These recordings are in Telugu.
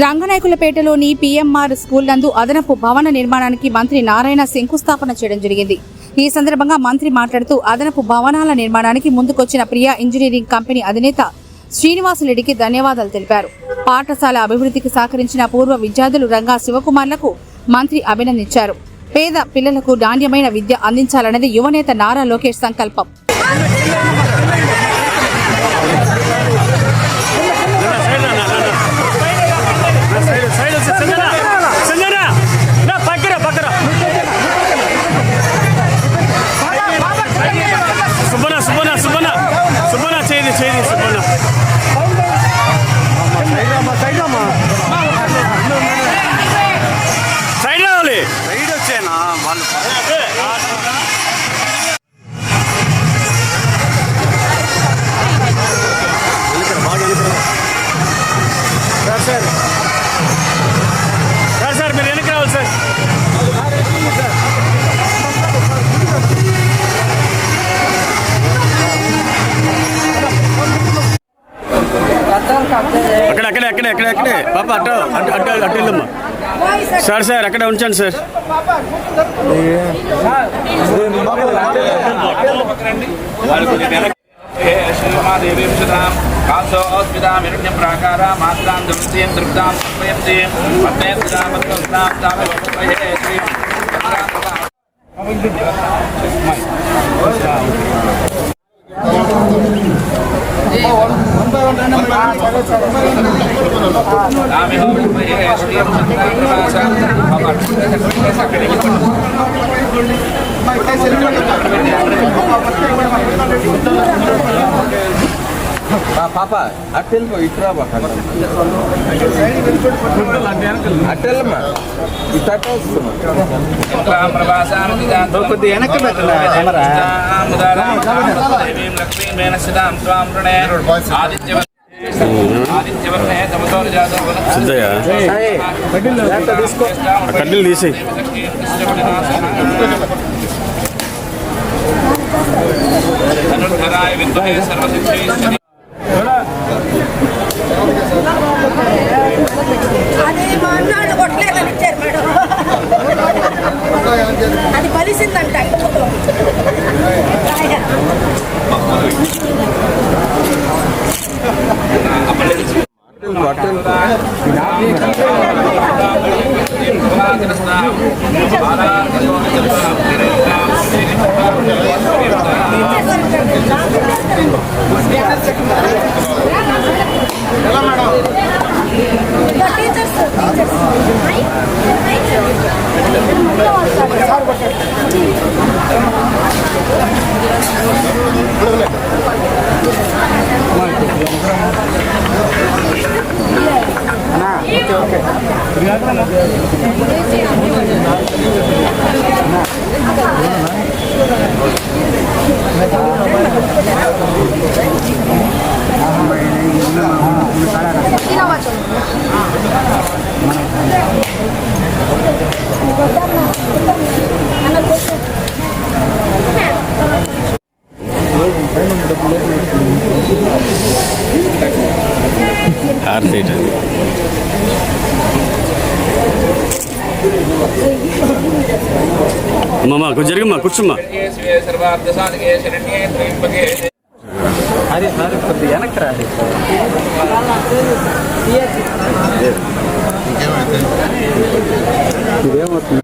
రంగనాయకులపేటలోని పీఎంఆర్ స్కూల్ నందు అదనపు భవన నిర్మాణానికి మంత్రి నారాయణ శంకుస్థాపన చేయడం జరిగింది. ఈ సందర్భంగా మంత్రి మాట్లాడుతూ అదనపు భవనాల నిర్మాణానికి ముందుకొచ్చిన ప్రియా ఇంజనీరింగ్ కంపెనీ అధినేత శ్రీనివాసులరెడ్డికి ధన్యవాదాలు తెలిపారు. పాఠశాల అభివృద్ధికి సహకరించిన పూర్వ విద్యార్థులు రంగా శివకుమార్లకు మంత్రి అభినందించారు. పేద పిల్లలకు నాణ్యమైన విద్య అందించాలన్నది యువనేత నారా లోకేష్ సంకల్పం. సార్ మీరు వెనక్కి రావాలి సార్. అక్కడే పాప అటు వెళ్ళమ్మా. సార్ అక్కడ ఉంచండి సార్. పాప అట్టెళ్ళిపో ఇటురా అట్టెళ్ళమ్మా ఇటు కొద్ది వెనక్కి పెట్టండి. కడ్డీలు తీసి అది కలిసిందంట. అమ్మా కొంచెం జరిగమ్మా కూర్చోమ్మా. అదే సార్ కొద్ది వెనక్కి రాదు. ఇదేమవుతుంది?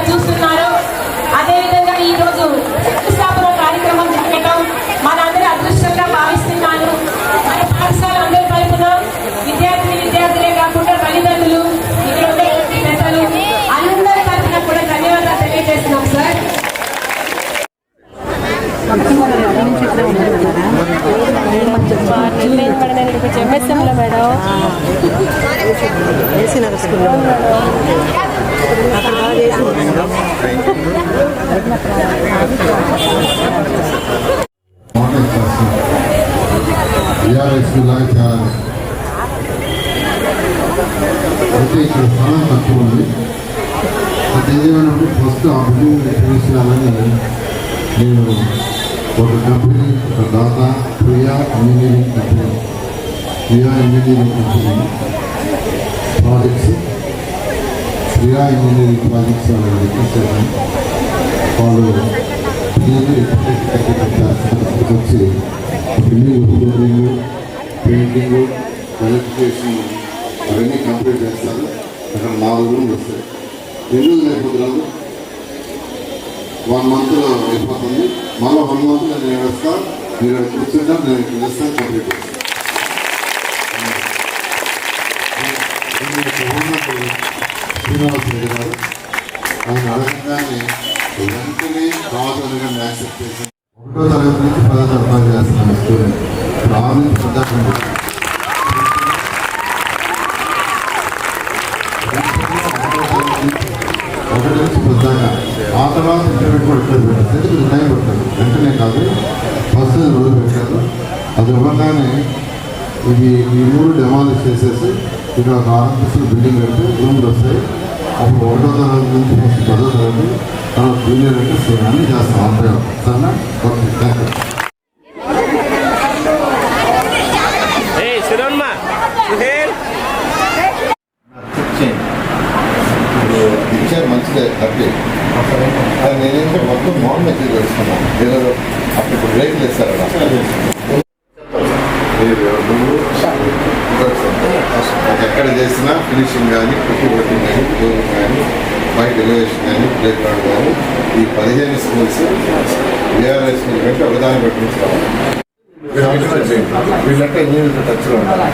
చూస్తున్నారు. అదేవిధంగా ఈరోజు శంకుస్థాపన కార్యక్రమం జరగటం మనందరి అదృష్టంగా భావిస్తున్నాను. మన పాఠశాల అందరి తరఫున విద్యార్థులే కాకుండా తల్లిదండ్రులు, ఇక్కడ ఉండే పెద్దలు అందరి తరఫున కూడా ధన్యవాదాలు తెలియజేస్తున్నాం సార్. ఎంఎస్ఎంలో మేడం అయితే ఇక్కడ స్థానం తక్కువ ఉంది. అదేమైనప్పుడు ఫస్ట్ ఆ బిల్డింగ్ ఫినిష్ చేయాలని నేను ఒక కంపెనీ, ఒక దాత ప్రియా ఇంజనీరింగ్ కంపెనీ ప్రాజెక్ట్స్ వాళ్ళని రిక్వెస్ట్ చేశాను. వాళ్ళు వచ్చి బిల్డింగ్ ఫ్లోరింగ్, పెయింటింగ్, ఎలక్ట్రిఫికేషన్ అవన్నీ కంప్లీట్ చేస్తారు. అక్కడ 4 రూమ్లు వస్తాయి. ఎన్ని అయిపోతున్నారు 1 మంత్లో అయిపోతుంది. మళ్ళీ 1 మంత్లో నేను వస్తాను, మీరు కూర్చుంటాం, నేను ఇక్కడ చేస్తాను, కంప్లీట్ చేస్తాను. శ్రీనివాస్ రెడ్డి గారు ఆయన అడగగానే వెంటనే కావాలని యాక్సెప్ట్ చేశాను. 1వ తరగతి నుంచి 10వ తరగతి చేస్తున్నాను స్టూడెంట్. ప్రారంభించి ఒకటి నుంచి పెద్దగా ఆ తర్వాత ఇంటర్మీడియట్ కూడా ఇక్కడ పెట్టారు. కొంచెం టైం పడుతుంది, వెంటనే కాదు, ఫస్ట్ రోజు పెట్టారు. అది ఇవ్వగానే ఇవి ఈ 3 డెమాలిష్ చేసేసి ఇక్కడ ఒక 6 అంతస్తుల బిల్డింగ్ కడితే రూమ్లు వస్తాయి. అప్పుడు 1వ తరగతి నుంచి 10వ తరగతి తర్వాత జూనియర్ అంటే సేమ్ అన్నీ చేస్తాం. అంతే సరేనా? Okay, thank you. పిక్చర్ మంచిగా కట్టి కానీ నేనేంటే మొత్తం నాన్ మెటీరియల్ వేసుకున్నాను. ఏదో అప్పుడు రేట్లు వేస్తారు కదా, ఎక్కడ చేసినా ఫినిషింగ్ కానీ, కుట్టి వర్కింగ్ కానీ, ఫ్లోరింగ్ కానీ, బయట ఎలివేషన్ కానీ, ప్లే గ్రౌండ్ కానీ, ఈ 15 స్కూల్స్ విఆర్ఐ స్కూల్ కంటే ఒకదాన్ని పెట్టించుకోవాలి. వీళ్ళంటే ఇంజనీర్తో టచ్లో ఉండాలి.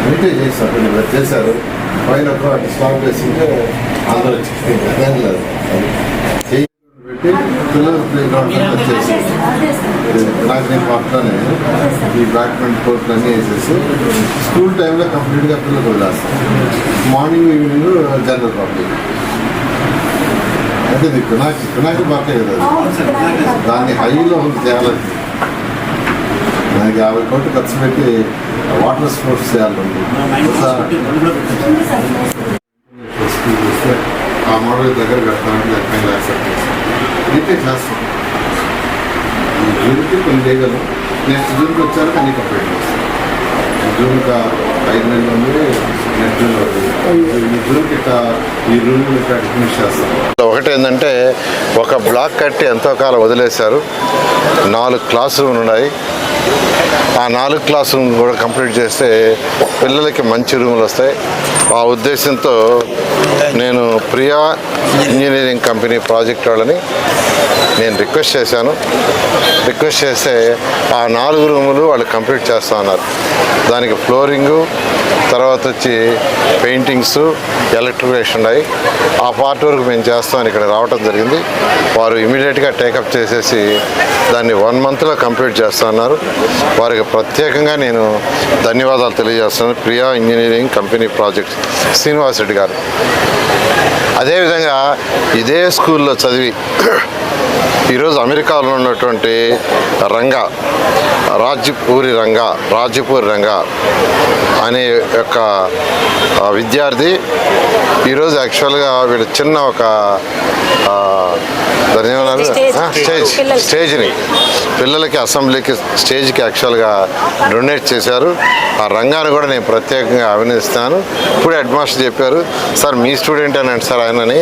మెయింటైన్ చేస్తారు, వీళ్ళు చేశారు. పైన అటు స్లాబ్ వేసింటే అందరూ అదేం లేదు, పెట్టి పిల్లలు ప్లే గ్రౌండ్ వచ్చేసి నాకు నేను పక్కనే ఈ బ్యాడ్మింటన్ కోర్ట్ అన్నీ వేసేసి స్కూల్ టైంలో కంప్లీట్గా పిల్లలు వదిలేస్తాను. Morning evening general public. అయితే ఇది పినాకి పార్కే కదా, దాన్ని హైలో చేయాలండి. నాకు 50 కోట్లు ఖర్చు పెట్టి వాటర్ స్పోర్ట్స్ చేయాలండి. ఆ మోడల్ దగ్గర కట్టాలంటే 10 lakhs నీకే క్లాస్. ఈ జూన్కి కొన్ని చేయగలను. నెక్స్ట్ జూన్కి వచ్చాక అన్ని కంప్లీట్ చేస్తాను. జూన్కి 5 నెలలు ఉంది, నెక్స్ట్ జూన్కి ఈ రూమ్ ఇక్కడ ఫినిష్ చేస్తాను. ఒకటి ఏంటంటే ఒక బ్లాక్ కట్టి ఎంతో కాలం వదిలేశారు. 4 క్లాస్ రూమ్లు ఉన్నాయి. ఆ 4 క్లాస్ రూమ్ కూడా కంప్లీట్ చేస్తే పిల్లలకి మంచి రూములు వస్తాయి. ఆ ఉద్దేశంతో నేను ప్రియా ఇంజనీరింగ్ కంపెనీ ప్రాజెక్ట్ వాళ్ళని నేను రిక్వెస్ట్ చేశాను. రిక్వెస్ట్ చేస్తే ఆ 4 రూములు వాళ్ళు కంప్లీట్ చేస్తా ఉన్నారు. దానికి ఫ్లోరింగు, తర్వాత వచ్చి పెయింటింగ్స్, ఎలక్ట్రిఫికేషన్ ఉన్నాయి. ఆ పార్ట్ వరకు మేము చేస్తామని ఇక్కడ రావడం జరిగింది. వారు ఇమీడియట్గా టేకప్ చేసేసి దాన్ని 1 మంత్లో కంప్లీట్ చేస్తా ఉన్నారు. వారికి ప్రత్యేకంగా నేను ధన్యవాదాలు తెలియజేస్తున్నాను. Priya engineering company project Srinivas Reddy గారు. అదేవిధంగా ఇదే స్కూల్లో చదివి ఈరోజు అమెరికాలో ఉన్నటువంటి రాజ్యపూరి రంగా అనే యొక్క విద్యార్థి ఈరోజు యాక్చువల్గా వీళ్ళు చిన్న ఒక దాన్ని ఏమన్నారు స్టేజ్ని పిల్లలకి అసెంబ్లీకి స్టేజ్కి యాక్చువల్గా డొనేట్ చేశారు. ఆ రంగాన్ని కూడా నేను ప్రత్యేకంగా అభినందిస్తాను. ఇప్పుడే హెడ్ మాస్టర్ చెప్పారు, సార్ మీ స్టూడెంట్ అనండి సార్ ఆయనని.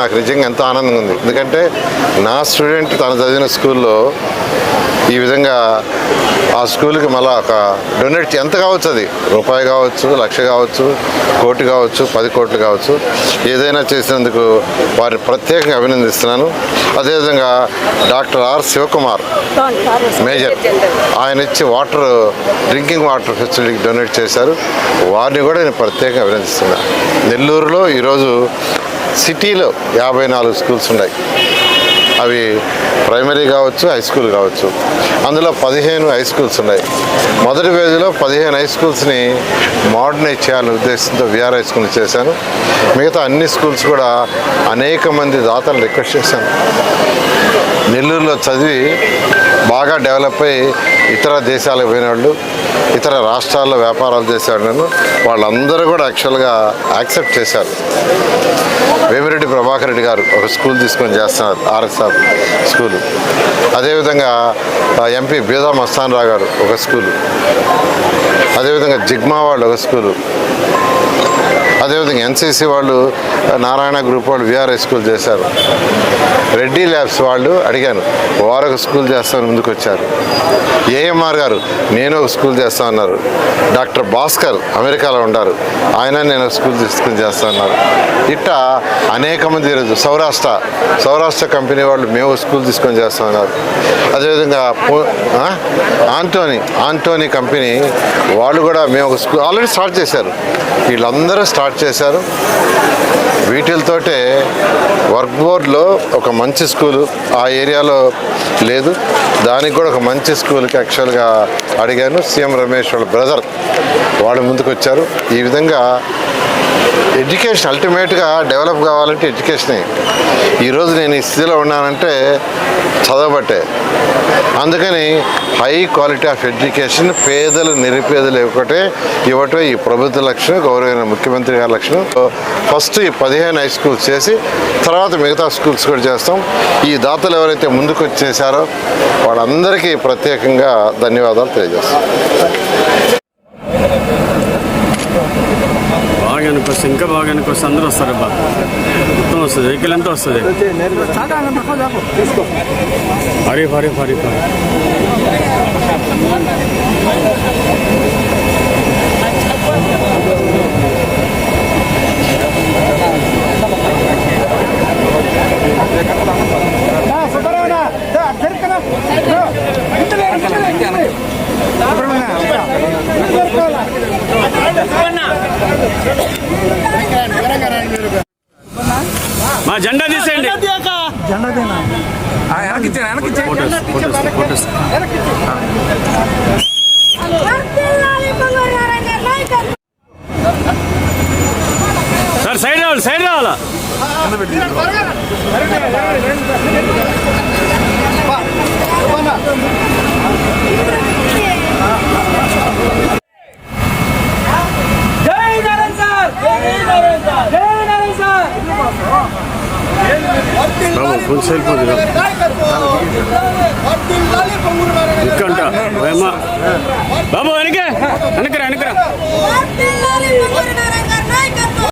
నాకు నిజంగా ఎంతో ఆనందంగా ఉంది. ఎందుకంటే నా స్టూడెంట్ తను చదివిన స్కూల్లో ఈ విధంగా ఆ స్కూల్కి మళ్ళీ ఒక డొనేట్ ఎంత కావచ్చు, అది రూపాయి కావచ్చు, 1,00,000 కావచ్చు, 1 కోటి కావచ్చు, 10 కోట్లు కావచ్చు, ఏదైనా చేసినందుకు వారిని ప్రత్యేకంగా అభినందిస్తున్నాను. అదేవిధంగా డాక్టర్ ఆర్ శివకుమార్ మేజర్, ఆయన ఇచ్చి డ్రింకింగ్ వాటర్ ఫెసిలిటీకి డొనేట్ చేశారు. వారిని కూడా నేను ప్రత్యేకంగా అభినందిస్తున్నాను. నెల్లూరులో ఈరోజు సిటీలో 54 స్కూల్స్ ఉన్నాయి. అవి ప్రైమరీ కావచ్చు, హై స్కూల్ కావచ్చు. అందులో 15 హై స్కూల్స్ ఉన్నాయి. మొదటి పేజీలో 15 హై స్కూల్స్ని మోడర్నైజ్ చేయాలనే ఉద్దేశంతో విఆర్ హై స్కూల్ చేశాను. మిగతా అన్ని స్కూల్స్ కూడా అనేక మంది దాతలు రిక్వెస్ట్ చేశాను. నెల్లూరులో చదివి బాగా డెవలప్ అయ్యి ఇతర దేశాలకు పోయిన వాళ్ళు, ఇతర రాష్ట్రాల్లో వ్యాపారాలు చేసేవాళ్ళను వాళ్ళందరూ కూడా యాక్చువల్గా యాక్సెప్ట్ చేశారు. వేమిరెడ్డి ప్రభాకర్ రెడ్డి గారు ఒక స్కూల్ తీసుకొని చేస్తున్నారు, ఆర్ఎస్ఆర్ స్కూలు. అదేవిధంగా ఎంపీ బీదా మస్తాన్ రావు గారు ఒక స్కూలు, అదేవిధంగా జిగ్మా వాళ్ళు ఒక స్కూలు, అదేవిధంగా ఎన్సీసీ వాళ్ళు నారాయణ గ్రూప్ వాళ్ళు విఆర్ఐ స్కూల్ చేశారు. రెడ్డి ల్యాబ్స్ వాళ్ళు అడిగాను, వారు ఒక స్కూల్ చేస్తామని ముందుకు వచ్చారు. ఏఎంఆర్ గారు నేను ఒక స్కూల్ చేస్తా అన్నారు. డాక్టర్ భాస్కర్ అమెరికాలో ఉన్నారు, ఆయన నేను ఒక స్కూల్ తీసుకుని చేస్తా అన్నారు. ఇట్టా అనేక మంది ఈరోజు సౌరాష్ట్ర కంపెనీ వాళ్ళు మేము స్కూల్ తీసుకొని చేస్తా ఉన్నారు. అదేవిధంగా ఆంటోనీ కంపెనీ వాళ్ళు కూడా మేము ఒక స్కూల్ ఆల్రెడీ స్టార్ట్ చేశారు. వీళ్ళందరూ స్టార్ట్ చేశారు. వీటితోటే వర్క్ బోర్డ్లో ఒక మంచి స్కూలు ఆ ఏరియాలో లేదు, దానికి కూడా ఒక మంచి స్కూల్కి యాక్చువల్గా అడిగాను. సీఎం రమేష్ వాళ్ళ బ్రదర్ వాళ్ళు ముందుకు వచ్చారు. ఈ విధంగా ఎడ్యుకేషన్ అల్టిమేట్గా డెవలప్ కావాలంటే ఎడ్యుకేషనే. ఈరోజు నేను ఈ స్థితిలో ఉన్నానంటే చదవబట్టే. అందుకని హై క్వాలిటీ ఆఫ్ ఎడ్యుకేషన్ పేదలు నిరుపేదలు ఇవ్వటమే ఈ ప్రభుత్వ లక్ష్యం, గౌరవమైన ముఖ్యమంత్రి గారి లక్ష్యం. ఫస్ట్ ఈ 15 హై స్కూల్స్ చేసి తర్వాత మిగతా స్కూల్స్ కూడా చేస్తాం. ఈ దాతలు ఎవరైతే ముందుకు చేశారో వాళ్ళందరికీ ప్రత్యేకంగా ధన్యవాదాలు తెలియజేస్తాం. బాగా అనుకొస్తే ఇంకా బాగా అనుకొస్తే అందరూ వస్తారబ్బా, మొత్తం వస్తుంది, వెహికల్ అంతా వస్తుంది. హరీ హరీ హరీ హరీ మా జెండా తీసేయండి. ఫోటోస్ సార్ సైడ్ రావాలా. బాబు ఫుల్ సెల్ పోతుంది ఇంకంట బాబు వెనకరా